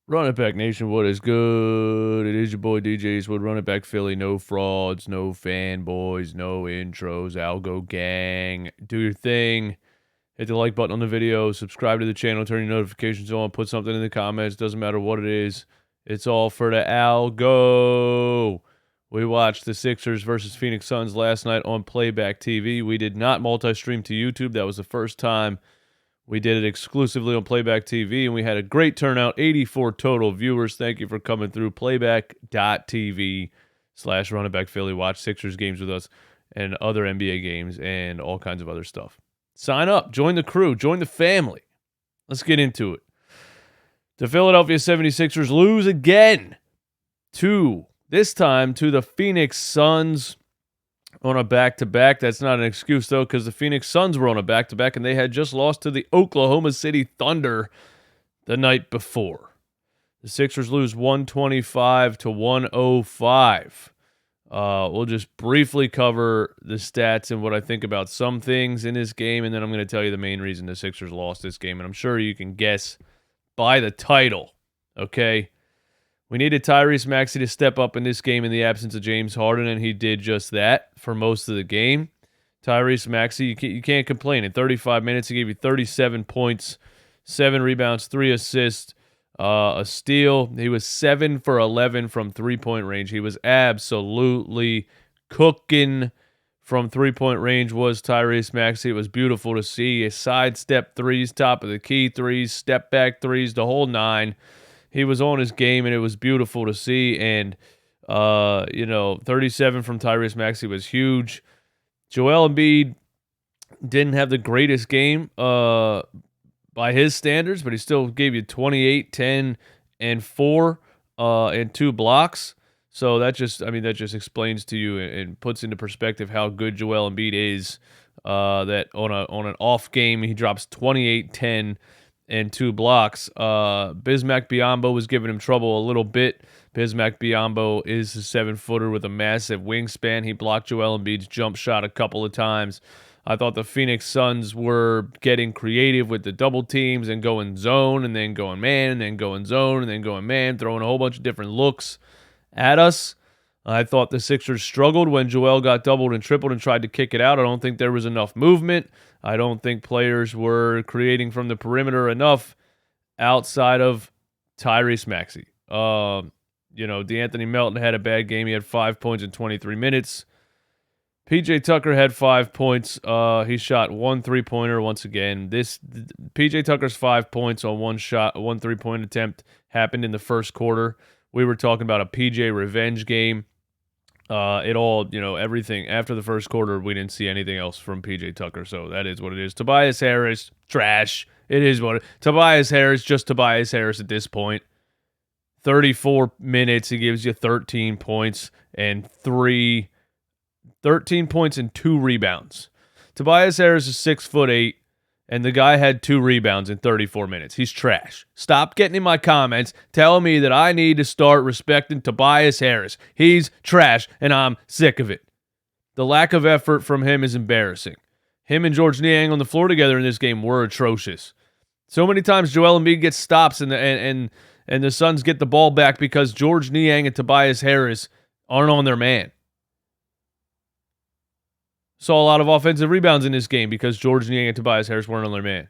Run it back, Nation. What is good? It is your boy DJ's Wood. Run it back, Philly. No frauds, no fanboys, no intros. Algo gang. Do your thing. Hit the like button on the video. Subscribe to the channel. Turn your notifications on. Put something in the comments. Doesn't matter what it is. It's all for the Algo. We watched the Sixers versus Phoenix Suns last night on Playback TV. We did not multi-stream to YouTube. That was the first time. We did it exclusively on Playback TV, and we had a great turnout, 84 total viewers. Thank you for coming through playback.tv/runitbackphilly. Watch Sixers games with us and other NBA games and all kinds of other stuff. Sign up. Join the crew. Join the family. Let's get into it. The Philadelphia 76ers lose again this time to the Phoenix Suns on a back-to-back. That's not an excuse, though, because the Phoenix Suns were on a back-to-back, and they had just lost to the Oklahoma City Thunder the night before. The Sixers lose 125-105. We'll just briefly cover the stats and what I think about some things in this game, and then I'm going to tell you the main reason the Sixers lost this game, and I'm sure you can guess by the title, okay? We needed Tyrese Maxey to step up in this game in the absence of James Harden, and he did just that for most of the game. Tyrese Maxey, you can't complain. In 35 minutes, he gave you 37 points, 7 rebounds, 3 assists, a steal. He was 7 for 11 from three-point range. He was absolutely cooking from three-point range was Tyrese Maxey. It was beautiful to see. His sidestep threes, top of the key threes, step-back threes, the whole nine. He was on his game, and it was beautiful to see. And, 37 from Tyrese Maxey was huge. Joel Embiid didn't have the greatest game by his standards, but he still gave you 28, 10, and 4 and 2 blocks. So that just explains to you and puts into perspective how good Joel Embiid is. That on an off game, he drops 28, 10, and 2 blocks. Bismack Biyombo was giving him trouble a little bit. Bismack Biyombo is a 7-footer with a massive wingspan. He blocked Joel Embiid's jump shot a couple of times. I thought the Phoenix Suns were getting creative with the double teams and going zone and then going man and then going zone and then going man, throwing a whole bunch of different looks at us. I thought the Sixers struggled when Joel got doubled and tripled and tried to kick it out. I don't think there was enough movement. I don't think players were creating from the perimeter enough outside of Tyrese Maxey. DeAnthony Melton had a bad game. He had 5 points in 23 minutes. PJ Tucker had 5 points. He shot 1 3-pointer once again. PJ Tucker's 5 points on one 3-point attempt happened in the first quarter. We were talking about a PJ revenge game. Everything after the first quarter, we didn't see anything else from PJ Tucker, so that is what it is. Tobias Harris, trash. It is what it is. Tobias Harris, just Tobias Harris at this point. 34 minutes, he gives you 13 points and 2 rebounds. Tobias Harris is 6'8", and the guy had 2 rebounds in 34 minutes. He's trash. Stop getting in my comments telling me that I need to start respecting Tobias Harris. He's trash, and I'm sick of it. The lack of effort from him is embarrassing. Him and George Niang on the floor together in this game were atrocious. So many times Joel Embiid gets stops and the Suns get the ball back because George Niang and Tobias Harris aren't on their man. Saw a lot of offensive rebounds in this game because George Niang and Tobias Harris weren't on their man.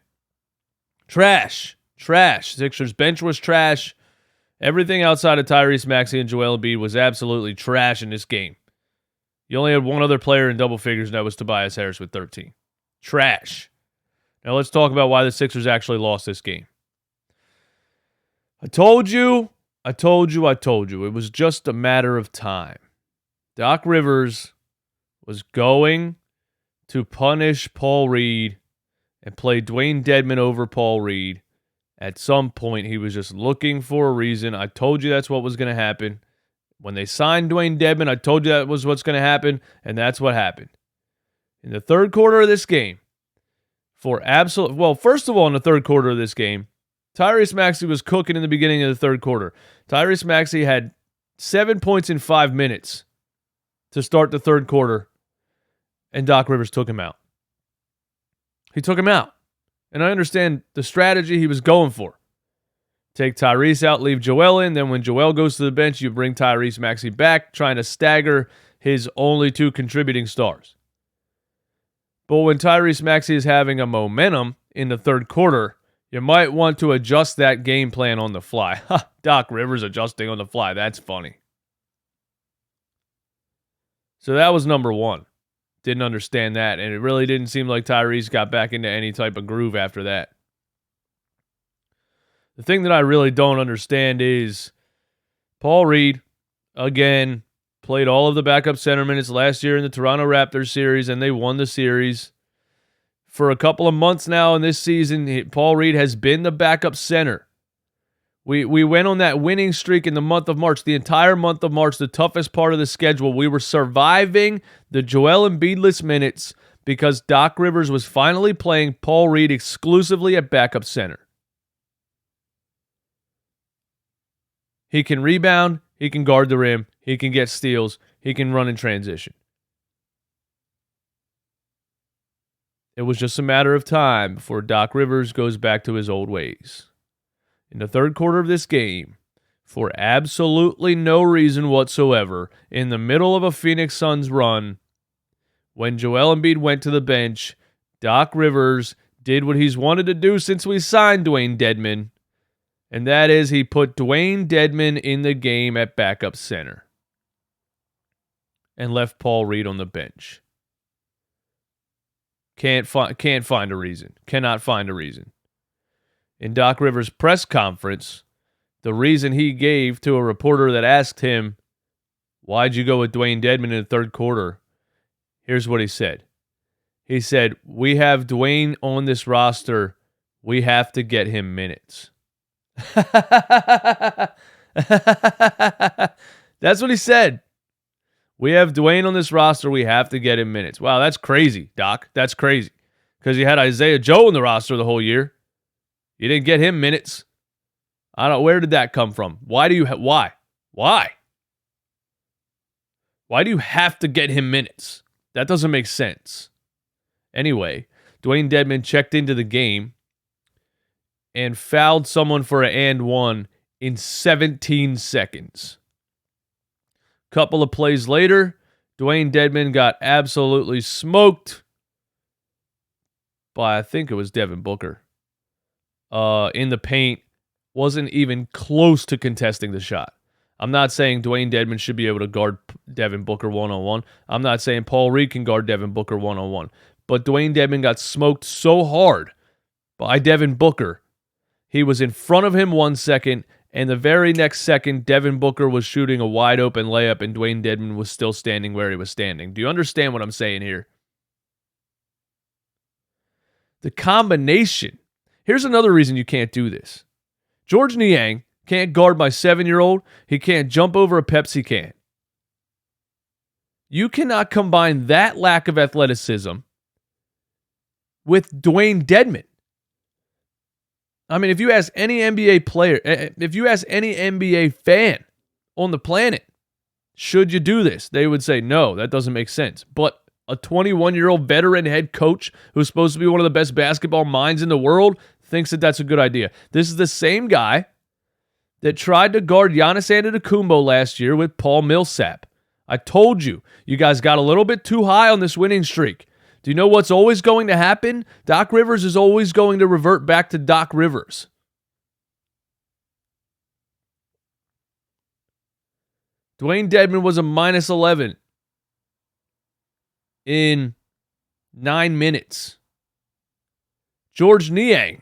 Trash. Sixers bench was trash. Everything outside of Tyrese Maxey and Joel Embiid was absolutely trash in this game. You only had one other player in double figures, and that was Tobias Harris with 13. Trash. Now let's talk about why the Sixers actually lost this game. I told you. It was just a matter of time. Doc Rivers was going to punish Paul Reed and play Dewayne Dedmon over Paul Reed. At some point, he was just looking for a reason. I told you that's what was going to happen. When they signed Dewayne Dedmon, I told you that was what's going to happen, and that's what happened. In the third quarter of this game, first of all, in the third quarter of this game, Tyrese Maxey was cooking in the beginning of the third quarter. Tyrese Maxey had 7 points in 5 minutes to start the third quarter, and Doc Rivers took him out. He took him out. And I understand the strategy he was going for. Take Tyrese out, leave Joel in. Then when Joel goes to the bench, you bring Tyrese Maxey back, trying to stagger his only 2 contributing stars. But when Tyrese Maxey is having a momentum in the third quarter, you might want to adjust that game plan on the fly. Doc Rivers adjusting on the fly. That's funny. So that was number 1. Didn't understand that, and it really didn't seem like Tyrese got back into any type of groove after that. The thing that I really don't understand is Paul Reed, again, played all of the backup center minutes last year in the Toronto Raptors series, and they won the series. For a couple of months now in this season, Paul Reed has been the backup center. We went on that winning streak in the month of March, the entire month of March, the toughest part of the schedule. We were surviving the Joel Embiid-less minutes because Doc Rivers was finally playing Paul Reed exclusively at backup center. He can rebound, he can guard the rim, he can get steals, he can run in transition. It was just a matter of time before Doc Rivers goes back to his old ways. In the third quarter of this game, for absolutely no reason whatsoever, in the middle of a Phoenix Suns run, when Joel Embiid went to the bench, Doc Rivers did what he's wanted to do since we signed Dewayne Dedmon, and that is he put Dewayne Dedmon in the game at backup center and left Paul Reed on the bench. Can't find a reason. Cannot find a reason. In Doc Rivers' press conference, the reason he gave to a reporter that asked him, "Why'd you go with Dewayne Dedmon in the third quarter?" Here's what he said. He said, "We have Dewayne on this roster. We have to get him minutes." That's what he said. We have Dewayne on this roster. We have to get him minutes. Wow, that's crazy, Doc. That's crazy. Because you had Isaiah Joe on the roster the whole year. You didn't get him minutes. I don't. Where did that come from? Why do you? Why? Why do you have to get him minutes? That doesn't make sense. Anyway, Dewayne Dedmon checked into the game and fouled someone for an and one in 17 seconds. Couple of plays later, Dewayne Dedmon got absolutely smoked by, I think it was Devin Booker. In the paint, wasn't even close to contesting the shot. I'm not saying Dewayne Dedmon should be able to guard Devin Booker one-on-one. I'm not saying Paul Reed can guard Devin Booker one-on-one. But Dewayne Dedmon got smoked so hard by Devin Booker. He was in front of him 1 second, and the very next second, Devin Booker was shooting a wide-open layup, and Dewayne Dedmon was still standing where he was standing. Do you understand what I'm saying here? The combination. Here's another reason you can't do this. George Niang can't guard my 7-year-old. He can't jump over a Pepsi can. You cannot combine that lack of athleticism with Dewayne Dedmon. I mean, if you ask any NBA player, if you ask any NBA fan on the planet, should you do this? They would say, no, that doesn't make sense. But a 21-year-old veteran head coach who's supposed to be one of the best basketball minds in the world thinks that that's a good idea. This is the same guy that tried to guard Giannis Antetokounmpo last year with Paul Millsap. I told you, you guys got a little bit too high on this winning streak. Do you know what's always going to happen? Doc Rivers is always going to revert back to Doc Rivers. Dewayne Dedmon was a minus 11 in 9 minutes. George Niang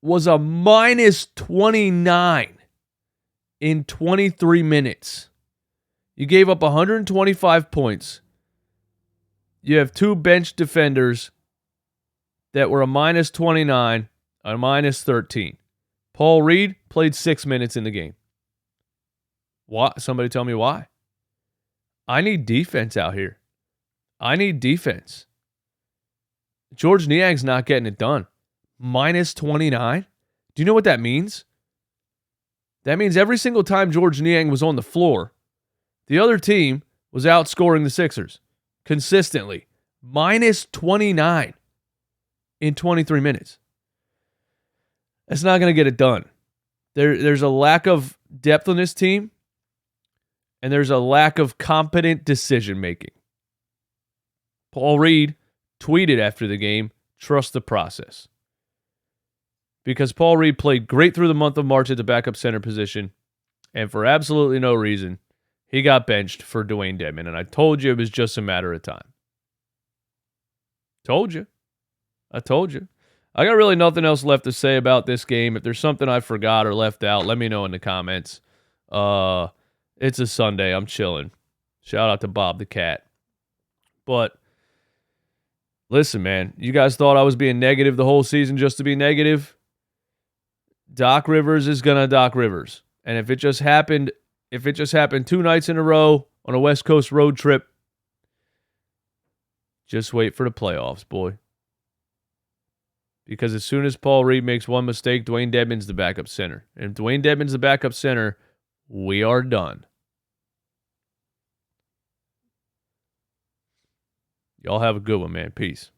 was a minus 29 in 23 minutes. You gave up 125 points. You have 2 bench defenders that were a minus 29, a minus 13. Paul Reed played 6 minutes in the game. Why? Somebody tell me why. I need defense out here. I need defense. George Niang's not getting it done. Minus 29? Do you know what that means? That means every single time George Niang was on the floor, the other team was outscoring the Sixers. Consistently. Minus 29 in 23 minutes. That's not going to get it done. There's a lack of depth on this team, and there's a lack of competent decision making. Paul Reed tweeted after the game, trust the process. Because Paul Reed played great through the month of March at the backup center position, and for absolutely no reason, he got benched for Dewayne Dedmon, and I told you it was just a matter of time. Told you. I told you. I got really nothing else left to say about this game. If there's something I forgot or left out, let me know in the comments. It's a Sunday. I'm chilling. Shout out to Bob the Cat. But listen, man, you guys thought I was being negative the whole season just to be negative? Doc Rivers is gonna Doc Rivers. And if it just happened 2 nights in a row on a West Coast road trip, just wait for the playoffs, boy. Because as soon as Paul Reed makes one mistake, Dewayne Dedmon's the backup center. And if Dewayne Dedmon's the backup center, we are done. Y'all have a good one, man. Peace.